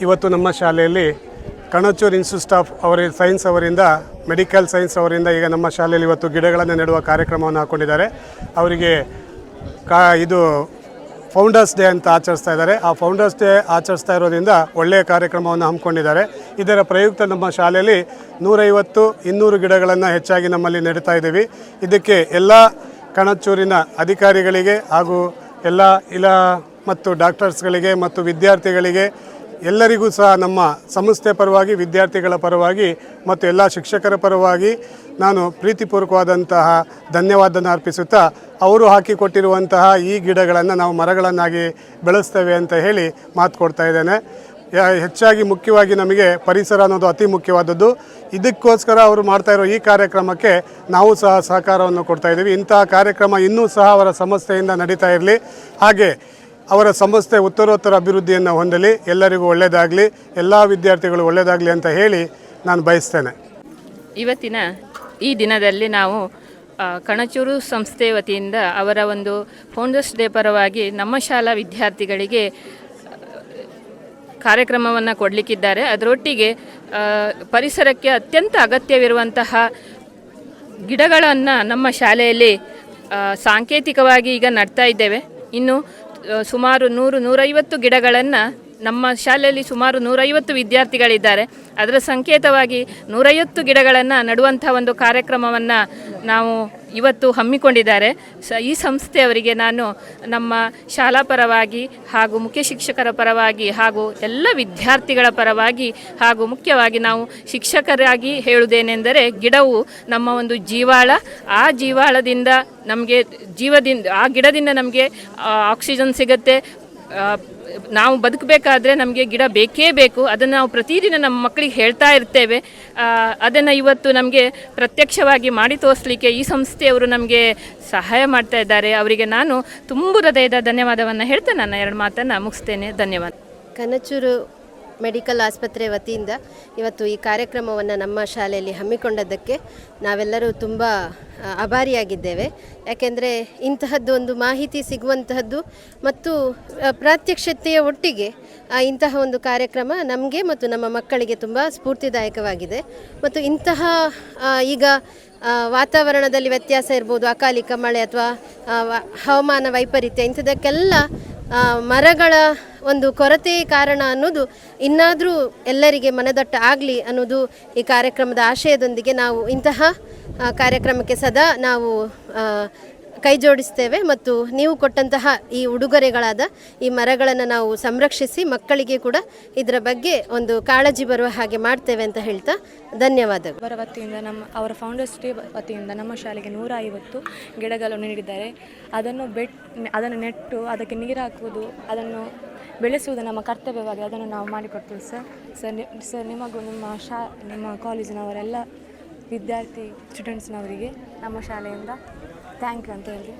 ಇವತ್ತು ನಮ್ಮ ಶಾಲೆಯಲ್ಲಿ ಕಣಚೂರು ಇನ್ಸ್ಟಿಟ್ಯೂಟ್ ಆಫ್ ಸೈನ್ಸ್ ಅವರಿಂದ ಮೆಡಿಕಲ್ ಸೈನ್ಸ್ ಅವರಿಂದ ಈಗ ನಮ್ಮ ಶಾಲೆಯಲ್ಲಿ ಇವತ್ತು ಗಿಡಗಳನ್ನು ನೆಡುವ ಕಾರ್ಯಕ್ರಮವನ್ನು ಹಾಕ್ಕೊಂಡಿದ್ದಾರೆ. ಅವರಿಗೆ ಇದು ಫೌಂಡರ್ಸ್ ಡೇ ಅಂತ ಆಚರಿಸ್ತಾ ಇದ್ದಾರೆ. ಆ ಫೌಂಡರ್ಸ್ ಡೇ ಆಚರಿಸ್ತಾ ಇರೋದ್ರಿಂದ ಒಳ್ಳೆಯ ಕಾರ್ಯಕ್ರಮವನ್ನು ಹಮ್ಮಿಕೊಂಡಿದ್ದಾರೆ. ಇದರ ಪ್ರಯುಕ್ತ ನಮ್ಮ ಶಾಲೆಯಲ್ಲಿ 150-200 ಗಿಡಗಳನ್ನು ಹೆಚ್ಚಾಗಿ ನಮ್ಮಲ್ಲಿ ನೆಡ್ತಾ ಇದ್ದೀವಿ. ಇದಕ್ಕೆ ಎಲ್ಲ ಕಣಚೂರಿನ ಅಧಿಕಾರಿಗಳಿಗೆ ಹಾಗೂ ಎಲ್ಲ ಮತ್ತು ಡಾಕ್ಟರ್ಸ್ಗಳಿಗೆ ಮತ್ತು ವಿದ್ಯಾರ್ಥಿಗಳಿಗೆ ಎಲ್ಲರಿಗೂ ಸಹ ನಮ್ಮ ಸಂಸ್ಥೆ ಪರವಾಗಿ, ವಿದ್ಯಾರ್ಥಿಗಳ ಪರವಾಗಿ ಮತ್ತು ಎಲ್ಲ ಶಿಕ್ಷಕರ ಪರವಾಗಿ ನಾನು ಪ್ರೀತಿಪೂರ್ವಕವಾದಂತಹ ಧನ್ಯವಾದನ ಅರ್ಪಿಸುತ್ತಾ ಅವರು ಹಾಕಿಕೊಟ್ಟಿರುವಂತಹ ಈ ಗಿಡಗಳನ್ನು ನಾವು ಮರಗಳನ್ನಾಗಿ ಬೆಳೆಸ್ತೇವೆ ಅಂತ ಹೇಳಿ ಮಾತು ಕೊಡ್ತಾ ಇದ್ದೇನೆ. ಹೆಚ್ಚಾಗಿ ಮುಖ್ಯವಾಗಿ ನಮಗೆ ಪರಿಸರ ಅನ್ನೋದು ಅತಿ ಮುಖ್ಯವಾದದ್ದು. ಇದಕ್ಕೋಸ್ಕರ ಅವರು ಮಾಡ್ತಾ ಇರೋ ಈ ಕಾರ್ಯಕ್ರಮಕ್ಕೆ ನಾವು ಸಹ ಸಹಕಾರವನ್ನು ಕೊಡ್ತಾ ಇದ್ದೀವಿ. ಇಂತಹ ಕಾರ್ಯಕ್ರಮ ಇನ್ನೂ ಸಹ ಅವರ ಸಂಸ್ಥೆಯಿಂದ ನಡೀತಾ ಇರಲಿ, ಹಾಗೆ ಅವರ ಸಂಸ್ಥೆ ಉತ್ತರೋತ್ತರ ಅಭಿವೃದ್ಧಿಯನ್ನು ಹೊಂದಲಿ, ಎಲ್ಲರಿಗೂ ಒಳ್ಳೆಯದಾಗಲಿ, ಎಲ್ಲ ವಿದ್ಯಾರ್ಥಿಗಳು ಒಳ್ಳೆಯದಾಗಲಿ ಅಂತ ಹೇಳಿ ನಾನು ಬಯಸ್ತೇನೆ. ಇವತ್ತಿನ ಈ ದಿನದಲ್ಲಿ ನಾವು ಕಣಚೂರು ಸಂಸ್ಥೆ ವತಿಯಿಂದ ಅವರ ಒಂದು ಫೌಂಡರ್ಸ್ ಡೇ ಪರವಾಗಿ ನಮ್ಮ ಶಾಲಾ ವಿದ್ಯಾರ್ಥಿಗಳಿಗೆ ಕಾರ್ಯಕ್ರಮವನ್ನು ಕೊಡಲಿಕ್ಕಿದ್ದಾರೆ. ಅದರೊಟ್ಟಿಗೆ ಪರಿಸರಕ್ಕೆ ಅತ್ಯಂತ ಅಗತ್ಯವಿರುವಂತಹ ಗಿಡಗಳನ್ನು ನಮ್ಮ ಶಾಲೆಯಲ್ಲಿ ಸಾಂಕೇತಿಕವಾಗಿ ಈಗ ನಡ್ತಾ ಇದ್ದೇವೆ. ಇನ್ನು ಸುಮಾರು 100-150 ಗಿಡಗಳನ್ನು ನಮ್ಮ ಶಾಲೆಯಲ್ಲಿ ಸುಮಾರು 150 ವಿದ್ಯಾರ್ಥಿಗಳಿದ್ದಾರೆ. ಅದರ ಸಂಕೇತವಾಗಿ 150 ಗಿಡಗಳನ್ನು ನಡುವಂಥ ಒಂದು ಕಾರ್ಯಕ್ರಮವನ್ನು ನಾವು ಇವತ್ತು ಹಮ್ಮಿಕೊಂಡಿದ್ದಾರೆ. ಈ ಸಂಸ್ಥೆಯವರಿಗೆ ನಾನು ನಮ್ಮ ಶಾಲಾ ಪರವಾಗಿ ಹಾಗೂ ಮುಖ್ಯ ಶಿಕ್ಷಕರ ಪರವಾಗಿ ಹಾಗೂ ಎಲ್ಲ ವಿದ್ಯಾರ್ಥಿಗಳ ಪರವಾಗಿ ಹಾಗೂ ಮುಖ್ಯವಾಗಿ ನಾವು ಶಿಕ್ಷಕರಾಗಿ ಹೇಳುವುದೇನೆಂದರೆ, ಗಿಡವು ನಮ್ಮ ಒಂದು ಜೀವಾಳ. ಆ ಜೀವಾಳದಿಂದ ನಮಗೆ ಆ ಗಿಡದಿಂದ ನಮಗೆ ಆಕ್ಸಿಜನ್ ಸಿಗುತ್ತೆ. ನಾವು ಬದುಕಬೇಕಾದ್ರೆ ನಮಗೆ ಗಿಡ ಬೇಕೇ ಬೇಕು. ಅದನ್ನು ನಾವು ಪ್ರತಿದಿನ ನಮ್ಮ ಮಕ್ಕಳಿಗೆ ಹೇಳ್ತಾ ಇರ್ತೇವೆ. ಅದನ್ನು ಇವತ್ತು ನಮಗೆ ಪ್ರತ್ಯಕ್ಷವಾಗಿ ಮಾಡಿ ತೋರಿಸಲಿಕ್ಕೆ ಈ ಸಂಸ್ಥೆಯವರು ನಮಗೆ ಸಹಾಯ ಮಾಡ್ತಾ ಇದ್ದಾರೆ. ಅವರಿಗೆ ನಾನು ತುಂಬ ಹೃದಯದ ಧನ್ಯವಾದವನ್ನು ಹೇಳ್ತಾ ನನ್ನ 2 ಮಾತನ್ನು ಮುಗಿಸ್ತೇನೆ. ಧನ್ಯವಾದ. ಕಣಚೂರು ಮೆಡಿಕಲ್ ಆಸ್ಪತ್ರೆ ವತಿಯಿಂದ ಇವತ್ತು ಈ ಕಾರ್ಯಕ್ರಮವನ್ನು ನಮ್ಮ ಶಾಲೆಯಲ್ಲಿ ಹಮ್ಮಿಕೊಂಡದ್ದಕ್ಕೆ ನಾವೆಲ್ಲರೂ ತುಂಬ ಆಭಾರಿಯಾಗಿದ್ದೇವೆ. ಯಾಕೆಂದರೆ ಇಂತಹದ್ದು ಒಂದು ಮಾಹಿತಿ ಸಿಗುವಂತಹದ್ದು ಮತ್ತು ಪ್ರಾತ್ಯಕ್ಷತೆಯ ಒಟ್ಟಿಗೆ ಇಂತಹ ಒಂದು ಕಾರ್ಯಕ್ರಮ ನಮಗೆ ಮತ್ತು ನಮ್ಮ ಮಕ್ಕಳಿಗೆ ತುಂಬ ಸ್ಫೂರ್ತಿದಾಯಕವಾಗಿದೆ. ಮತ್ತು ಇಂತಹ ಈಗ ವಾತಾವರಣದಲ್ಲಿ ವ್ಯತ್ಯಾಸ ಇರ್ಬೋದು, ಅಕಾಲಿಕ ಮಳೆ ಅಥವಾ ಹವಾಮಾನ ವೈಪರೀತ್ಯ, ಇಂಥದಕ್ಕೆಲ್ಲ ಮರಗಳ ಒಂದು ಕೊರತೆ ಕಾರಣ ಅನ್ನೋದು ಇನ್ನಾದರೂ ಎಲ್ಲರಿಗೆ ಮನದಟ್ಟ ಆಗಲಿ ಅನ್ನೋದು ಈ ಕಾರ್ಯಕ್ರಮದ ಆಶಯದೊಂದಿಗೆ ನಾವು ಇಂತಹ ಕಾರ್ಯಕ್ರಮಕ್ಕೆ ಸದಾ ನಾವು ಕೈ ಜೋಡಿಸ್ತೇವೆ. ಮತ್ತು ನೀವು ಕೊಟ್ಟಂತಹ ಈ ಉಡುಗೊರೆಗಳಾದ ಈ ಮರಗಳನ್ನು ನಾವು ಸಂರಕ್ಷಿಸಿ ಮಕ್ಕಳಿಗೆ ಕೂಡ ಇದರ ಬಗ್ಗೆ ಒಂದು ಕಾಳಜಿ ಬರುವ ಹಾಗೆ ಮಾಡ್ತೇವೆ ಅಂತ ಹೇಳ್ತಾ ಧನ್ಯವಾದಗಳು. ಅವರ ವತಿಯಿಂದ ಅವರ ಫೌಂಡರ್ಸ್ ಡೇ ವತಿಯಿಂದ ನಮ್ಮ ಶಾಲೆಗೆ 150 ಗಿಡಗಳನ್ನು ನೀಡಿದ್ದಾರೆ. ಅದನ್ನು ನೆಟ್ಟು ಅದಕ್ಕೆ ನೀರು ಹಾಕುವುದು, ಅದನ್ನು ಬೆಳೆಸುವುದು ನಮ್ಮ ಕರ್ತವ್ಯವಾಗಿ ಅದನ್ನು ನಾವು ಮಾಡಿಕೊಡ್ತೇವೆ ಸರ್. ನಿಮಗೂ ನಿಮ್ಮ ಕಾಲೇಜಿನವರೆಲ್ಲ ವಿದ್ಯಾರ್ಥಿ ಸ್ಟೂಡೆಂಟ್ಸ್ನವರಿಗೆ ನಮ್ಮ ಶಾಲೆಯಿಂದ ಥ್ಯಾಂಕ್ ಯು ಅಂತ ಹೇಳಿ